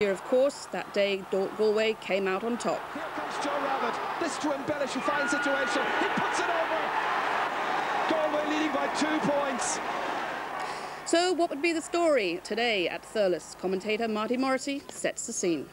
Here, of course, that day Galway came out on top. Here comes Joe Rabbit. This to embellish a fine situation. He puts it over. Galway leading by 2 points. So what would be the story today at Thurles? Commentator Marty Morrissey sets the scene.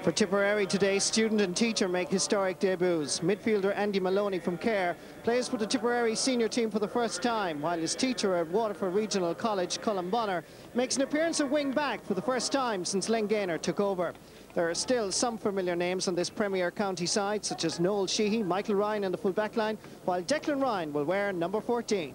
For Tipperary today, student and teacher make historic debuts. Midfielder Andy Maloney from Care plays for the Tipperary senior team for the first time, while his teacher at Waterford Regional College, Colin Bonner, makes an appearance at wing back for the first time since Len Gaynor took over. There are still some familiar names on this Premier County side, such as Noel Sheehy, Michael Ryan in the full back line, while Declan Ryan will wear number 14.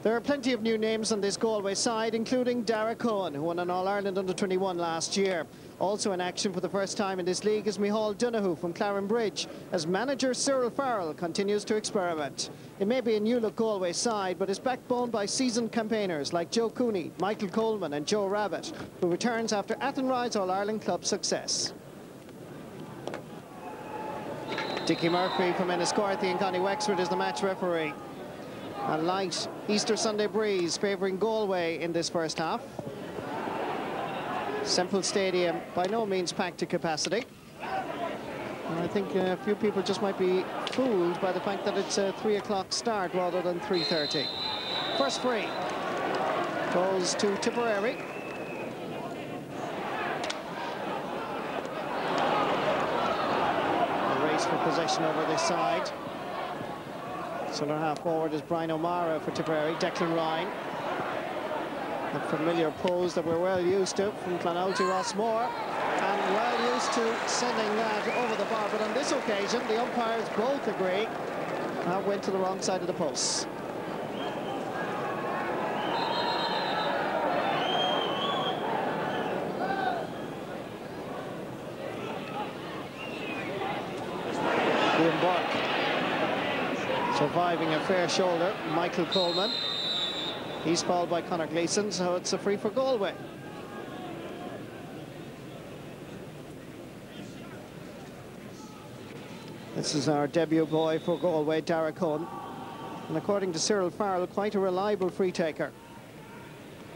There are plenty of new names on this Galway side, including Dara Cohen, who won an All-Ireland under-21 last year. Also in action for the first time in this league is Micheál Donoghue from Clarenbridge, as manager Cyril Farrell continues to experiment. It may be a new-look Galway side, but is backboned by seasoned campaigners like Joe Cooney, Michael Coleman and Joe Rabbit, who returns after Athenryde's All-Ireland club success. Dickie Murphy from Enniscorthy and County Wexford is the match referee. A light Easter Sunday breeze favouring Galway in this first half. Semple Stadium by no means packed to capacity. And I think a few people just might be fooled by the fact that it's a 3 o'clock start rather than 3:30. First free goes to Tipperary. A race for possession over this side. Centre half forward is Brian O'Mara for Tipperary. Declan Ryan. A familiar pose that we're well used to from Clonalty Rossmore, and well used to sending that over the bar. But on this occasion, the umpires both agree that went to the wrong side of the post. Ian Burke surviving a fair shoulder. Michael Coleman. He's fouled by Conor Gleeson, so it's a free for Galway. This is our debut boy for Galway, Dara Cohen. And according to Cyril Farrell, quite a reliable free taker.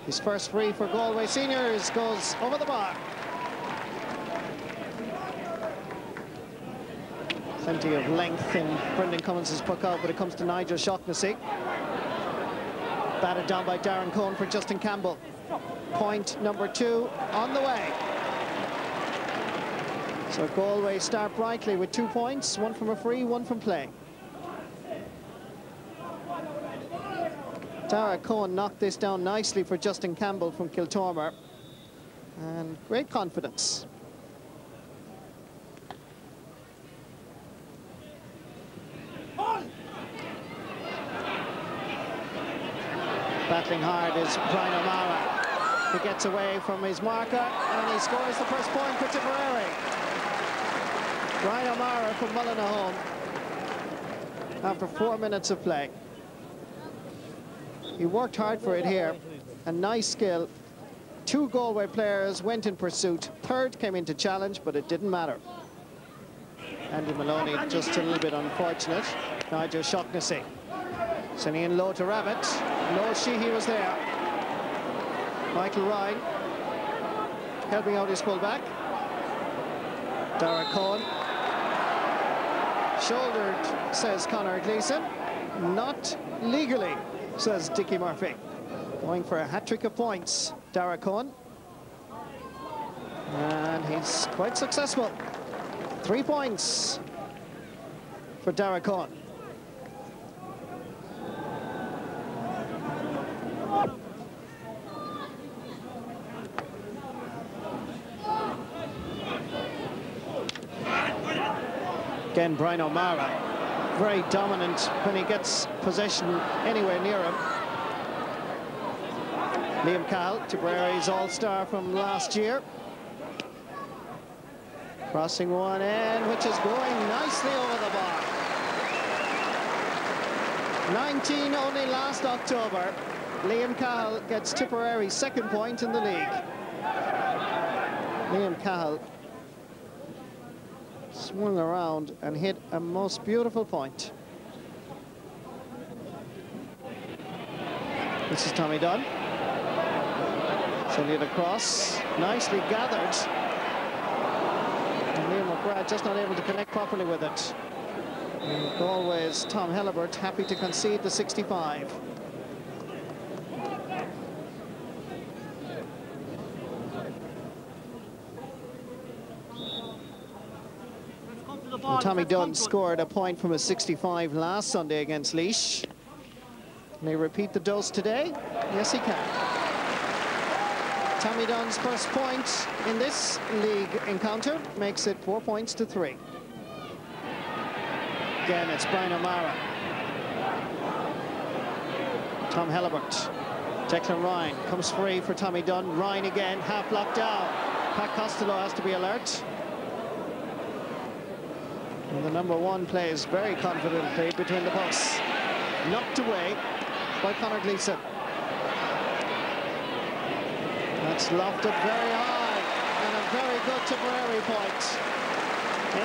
His first free for Galway seniors goes over the bar. Plenty of length in Brendan Cummins' puck out, but it comes to Nigel Shaughnessy. Batted down by Darren Cohen for Justin Campbell. Point number 2 on the way. So Galway start brightly with 2 points, 1 from a free, 1 from play. Dara Cohen knocked this down nicely for Justin Campbell from Kiltormer. And great confidence. Battling hard is Brian O'Mara. He gets away from his marker and he scores the first point for Tipperary. Brian O'Mara from Mullinahone after 4 minutes of play. He worked hard for it here. A nice skill. 2 Galway players went in pursuit. Third came into challenge, but it didn't matter. Andy Maloney just a little bit unfortunate. Nigel Shaughnessy sending in low to Rabbit. Noel Sheehy was there. Michael Ryan helping out his full-back. Dara Cohen. Shouldered, says Conor Gleeson. Not legally, says Dickie Murphy. Going for a hat-trick of points, Dara Cohen. And he's quite successful. 3 points for Dara Cohen. Again, Brian O'Mara, very dominant when he gets possession anywhere near him. Liam Cahill, Tipperary's all-star from last year. Crossing one end, which is going nicely over the bar. 19 only last October. Liam Cahill gets Tipperary's 2nd point in the league. Liam Cahill swung around and hit a most beautiful point. This is Tommy Dunn. Sending it across, nicely gathered. And Liam McGrath just not able to connect properly with it. And Galway's Tom Helibert happy to concede the 65. And Tommy Dunn scored a point from a 65 last Sunday against Laois. May he repeat the dose today? Yes, he can. Tommy Dunn's first point in this league encounter makes it 4 points to 3. Again, it's Brian O'Mara. Tom Helibert. Declan Ryan comes free for Tommy Dunn. Ryan again, half blocked down. Pat Costello has to be alert. And the number 1 plays very confidently between the posts. Knocked away by Conor Gleeson. That's lofted very high, and a very good Tipperary point.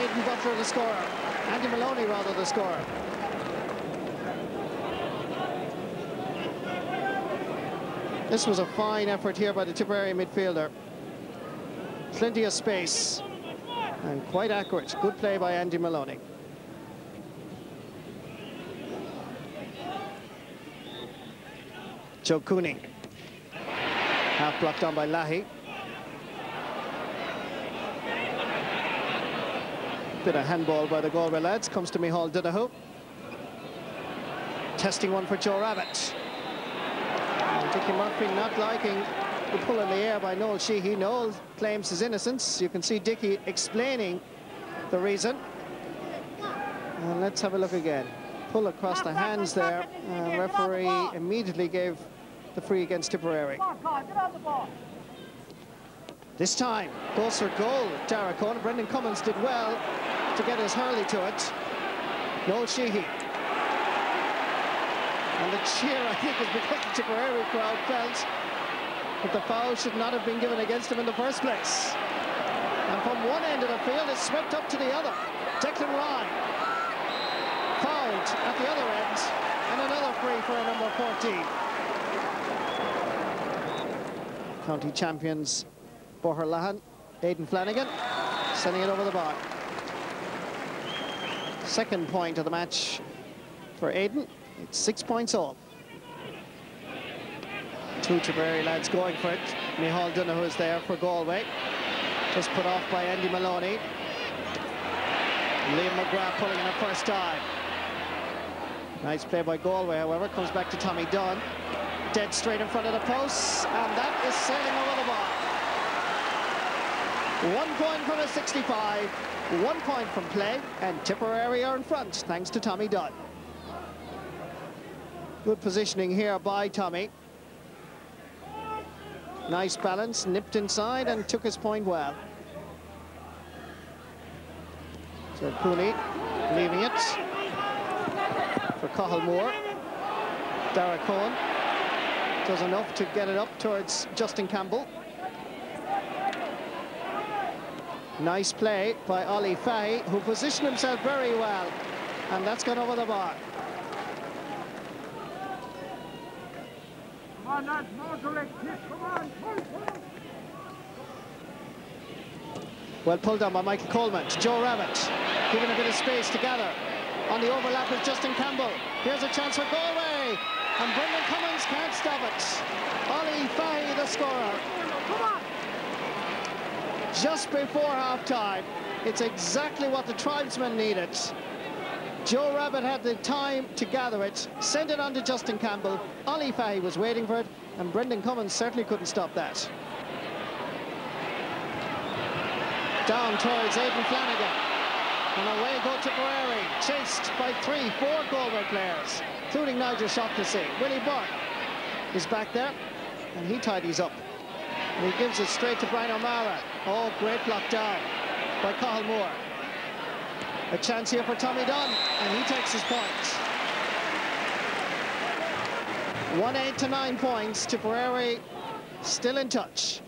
Aidan Butler the scorer. Andy Maloney rather the scorer. This was a fine effort here by the Tipperary midfielder. Plenty of space and quite accurate. Good play by Andy Maloney. Joe Cooney. Half blocked on by Lahey. Bit of handball by the Galway lads. Comes to Micheál Donoghue. Testing one for Joe Rabbit. And Dickie Murphy not liking the pull in the air by Noel Sheehy. Noel claims his innocence. You can see Dickie explaining the reason. And let's have a look again. Pull across the hands there. Referee immediately gave the free against Tipperary. This time goes for goal. Dara Cohen. Brendan Cummins did well to get his hurley to it. Noel Sheehy. And the cheer, I think, is because the Tipperary crowd felt that the foul should not have been given against him in the first place. And from one end of the field, it's swept up to the other. Declan Ryan fouled at the other end, and another free for a number 14. County champions Boherlahan, Aidan Flanagan, sending it over the bar. Second point of the match for Aidan. It's 6 points off. 2 Tipperary lads going for it. Micheál Donoghue is there for Galway. Just put off by Andy Maloney. Liam McGrath pulling in the first time. Nice play by Galway, however. Comes back to Tommy Dunn. Dead straight in front of the posts, and that is sailing over the bar. 1 point from a 65, 1 point from play, and Tipperary are in front, thanks to Tommy Dunn. Good positioning here by Tommy. Nice balance, nipped inside and took his point well. So Cooney leaving it for Cathal Moore. Dara Cohen does enough to get it up towards Justin Campbell. Nice play by Ollie Fahy, who positioned himself very well, and that's gone over the bar. Come on, lads, more direct hit, come on, pull. Well pulled down by Michael Coleman to Joe Rabbit, giving a bit of space to gather. On the overlap is Justin Campbell. Here's a chance for Galway, and Brendan Cummins can't stop it. Ollie Fahy, the scorer. Come on. Just before half-time, it's exactly what the tribesmen needed. Joe Rabbit had the time to gather it, send it on to Justin Campbell. Ollie Fahy was waiting for it, and Brendan Cummins certainly couldn't stop that. Down towards Aidan Flanagan. And away go Tipperary, chased by 3-4 Galway players, including Nigel Shaughnessy. Willie Burke is back there, and he tidies up. And he gives it straight to Brian O'Mara. Oh, great block down by Cathal Moore. A chance here for Tommy Dunn, and he takes his point. 1-8 to 9 points. Tipperary still in touch.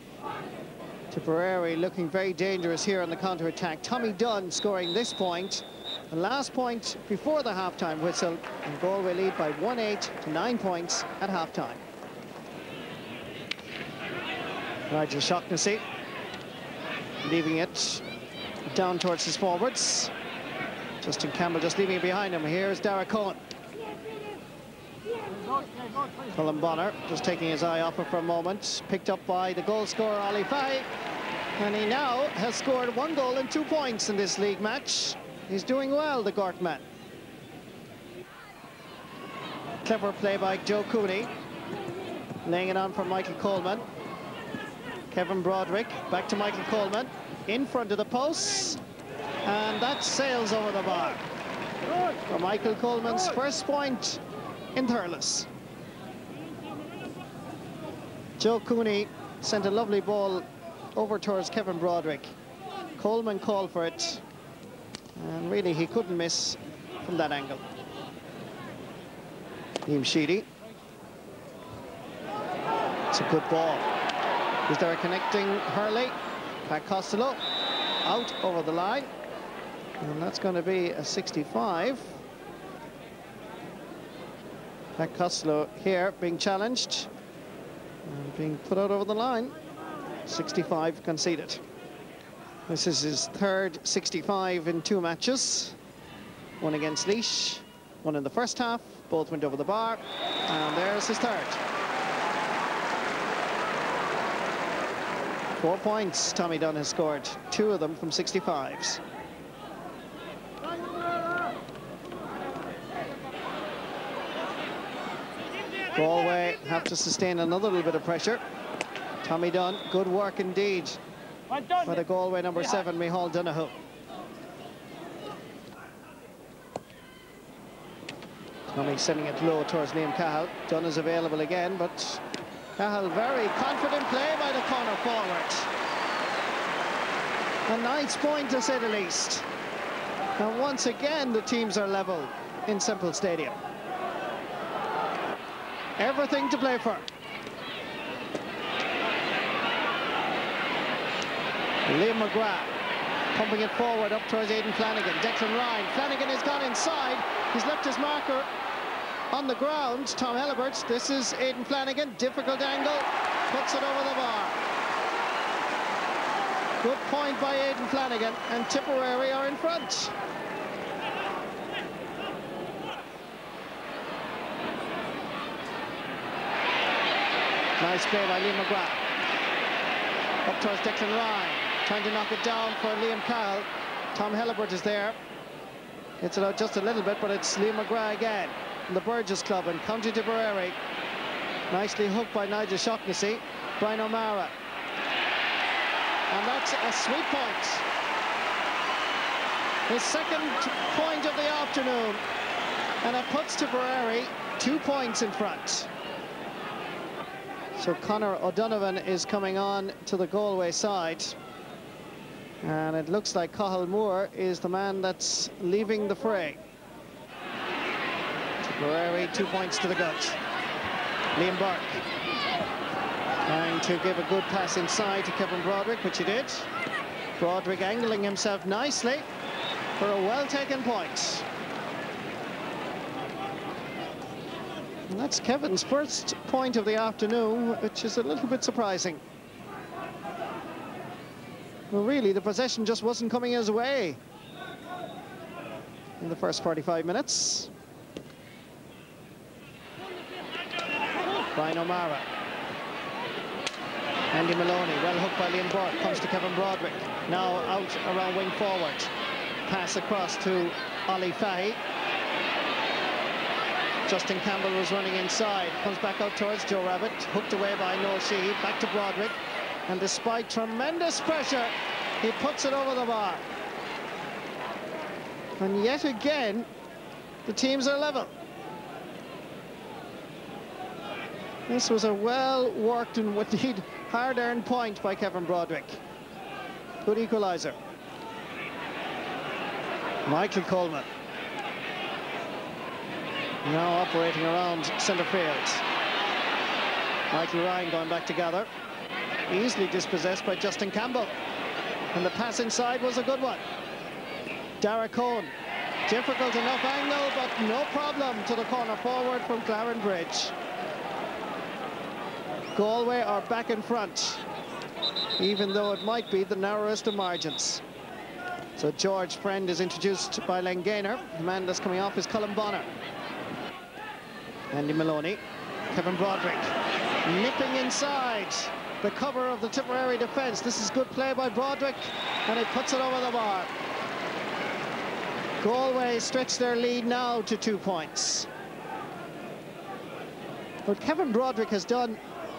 Tipperary looking very dangerous here on the counter-attack. Tommy Dunn scoring this point. The last point before the half-time whistle, and Galway lead by 1-8 to 9 points at half-time. Nigel Shaughnessy leaving it down towards his forwards. Justin Campbell just leaving it behind him. Here's Dara Cohen. Colin Bonner just taking his eye off it for a moment. Picked up by the goal scorer, Ollie Fahey. And he now has scored 1 goal and 2 points in this league match. He's doing well, the Gort man. Clever play by Joe Cooney. Laying it on for Michael Coleman. Kevin Broderick back to Michael Coleman. In front of the posts. And that sails over the bar. For Michael Coleman's first point in Thurles. Joe Cooney sent a lovely ball over towards Kevin Broderick. Coleman called for it. And really, he couldn't miss from that angle. Liam Sheedy. It's a good ball. Is there a connecting Hurley? Pat Costello out over the line. And that's going to be a 65. Pat Costello here being challenged and being put out over the line. 65 conceded. This is his third 65 in 2 matches. One against Laois, one in the first half. Both went over the bar. And there's his third. 4 points Tommy Dunn has scored, 2 of them from 65s. Galway have to sustain another little bit of pressure. Tommy Dunn, good work indeed by the Galway number 7, Micheál Donoghue. Tommy sending it low towards Liam Cahill. Dunn is available again, but Cahill, very confident play by the corner forward. A nice point, to say the least. And once again, the teams are level in Semple Stadium. Everything to play for. Liam McGrath pumping it forward up towards Aidan Flanagan. Declan Ryan. Flanagan has gone inside. He's left his marker on the ground. Tom Helibert. This is Aidan Flanagan. Difficult angle. Puts it over the bar. Good point by Aidan Flanagan, and Tipperary are in front. Nice play by Liam McGrath. Up towards Declan Ryan. Trying to knock it down for Liam Cahill. Tom Helibert is there. Gets it out just a little bit, but it's Liam McGrath again. The Burgess Club in County Tipperary. Nicely hooked by Nigel Shaughnessy. Brian O'Mara. And that's a sweet point. His second point of the afternoon. And it puts Tipperary 2 points in front. So Conor O'Donovan is coming on to the Galway side. And it looks like Cahill Moore is the man that's leaving the fray. Tipperary 2 points to the gut. Liam Burke trying to give a good pass inside to Kevin Broderick, which he did. Broderick angling himself nicely for a well-taken point. And that's Kevin's first point of the afternoon, which is a little bit surprising. Well, really, the possession just wasn't coming his way in the first 45 minutes. Brian O'Mara. Andy Maloney, well hooked by Liam Burke, comes to Kevin Broderick. Now out around wing forward. Pass across to Ollie Fahey. Justin Campbell was running inside. Comes back out towards Joe Rabbit. Hooked away by Noel Sheehy. Back to Broderick. And despite tremendous pressure, he puts it over the bar. And yet again, the teams are level. This was a well-worked and indeed hard-earned point by Kevin Broderick. Good equaliser. Michael Coleman. Now operating around centre field. Michael Ryan going back to gather. Easily dispossessed by Justin Campbell. And the pass inside was a good one. Dara Cohen. Difficult enough angle, but no problem to the corner forward from Claren Bridge. Galway are back in front. even though it might be the narrowest of margins. So George Friend is introduced by Len Gaynor. The man that's coming off is Colin Bonner. Andy Maloney, Kevin Broderick, nipping inside the cover of the Tipperary defence. This is good play by Broderick, and he puts it over the bar. Galway stretch their lead now to 2 points. But Kevin Broderick has done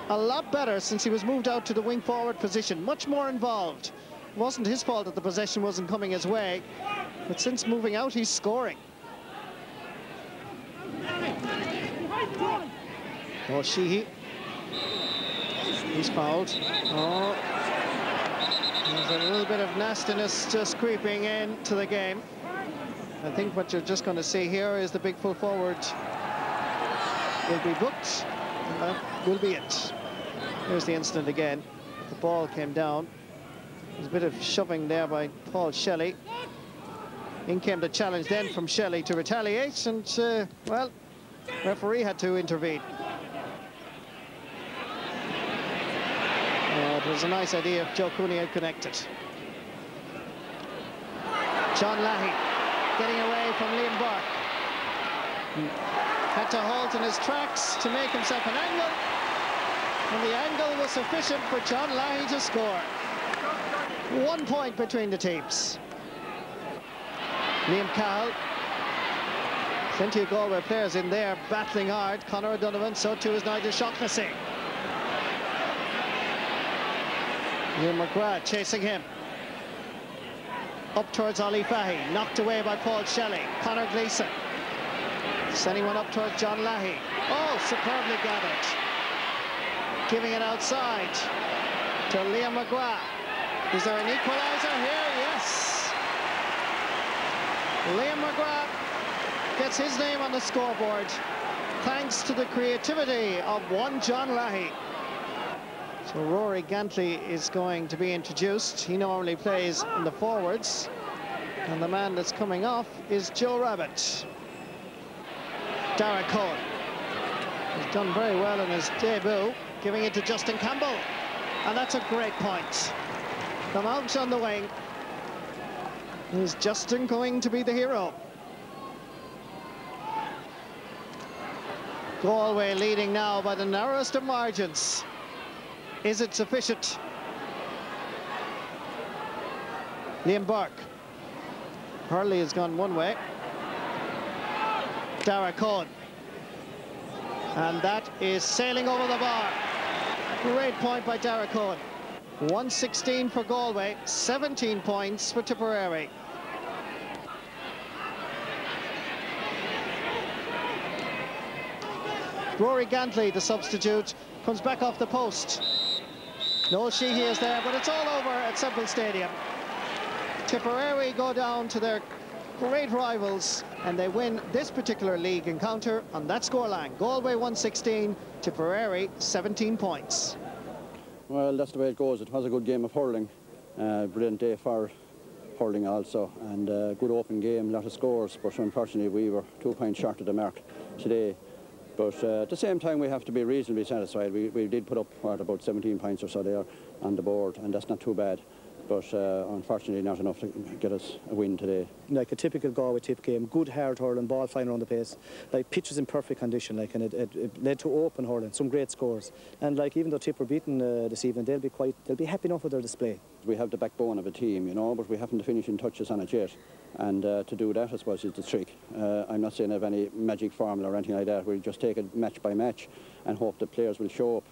a lot better since he was moved out to the wing forward position, much more involved. It wasn't his fault that the possession wasn't coming his way, but since moving out, he's scoring. Oh, Sheehy. He's fouled. Oh, there's a little bit of nastiness just creeping into the game. I think what you're just going to see here is the big full forward will be booked, and that will be it. Here's the incident again. The ball came down. There's a bit of shoving there by Paul Shelley. In came the challenge then from Shelley to retaliate, and, well, referee had to intervene. It was a nice idea if Joe Cooney had connected. John Lahey getting away from Liam Burke. Had to halt in his tracks to make himself an angle, and the angle was sufficient for John Lahey to score. 1 point between the teams. Liam Cahill. Plenty of Galway players in there battling hard. Conor O'Donovan, so too is Nigel Shaughnessy. Liam McGrath chasing him. Up towards Ollie Fahey, knocked away by Paul Shelley. Conor Gleeson sending one up towards John Lahey. Oh, superbly gathered. Giving it outside to Liam McGrath. Is there an equaliser here? Yes. Liam McGrath gets his name on the scoreboard thanks to the creativity of one John Lahey. So Rory Gantley is going to be introduced. He normally plays in the forwards, and the man that's coming off is Joe Rabbit. Dara Cohen has done very well in his debut, giving it to Justin Campbell, and that's a great point. Come out on the wing. Is Justin going to be the hero? Galway leading now by the narrowest of margins. Is it sufficient? Liam Burke. Hurley has gone one way. Dara Cohen. And that is sailing over the bar. Great point by Dara Cohen. 116 for Galway, 17 points for Tipperary. Rory Gantley, the substitute, comes back off the post. No Sheehy is there, but it's all over at Semple Stadium. Tipperary go down to their great rivals, and they win this particular league encounter on that scoreline. Galway 116, Tipperary 17 points. Well, that's the way it goes. It was a good game of hurling. Brilliant day for hurling also, and good open game, a lot of scores, but unfortunately we were 2 points short of the mark today. But at the same time, we have to be reasonably satisfied. We did put up, what, about 17 points or so there on the board, and that's not too bad. But unfortunately not enough to get us a win today. Like a typical Galway Tip game, good hard hurling, ball flying around the place, like pitches in perfect condition, like, and it led to open hurling, some great scores. And like, even though Tip were beaten this evening, they'll be happy enough with their display. We have the backbone of a team, you know, but we haven't the finishing touches on it yet. And to do that, I suppose, is the trick. I'm not saying I have any magic formula or anything like that. We'll just take it match by match and hope the players will show up.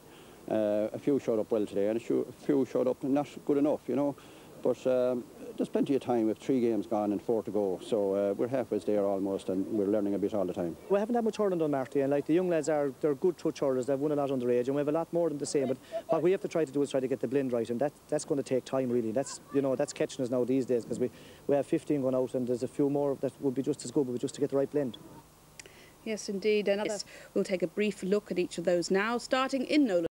A few showed up well today, and a few showed up not good enough, you know. But there's plenty of time. We have 3 games gone and 4 to go, so we're halfway there almost, and we're learning a bit all the time. We haven't had much hurling done, Marty, and like the young lads they're good touch hurlers. They've won a lot underage, and we have a lot more than the same. But what we have to try to do is try to get the blend right, and that's going to take time, really. That's, you know, that's catching us now these days, because we have 15 going out, and there's a few more that would be just as good, but just to get the right blend. Yes, indeed. And we'll take a brief look at each of those now, starting in Nolan.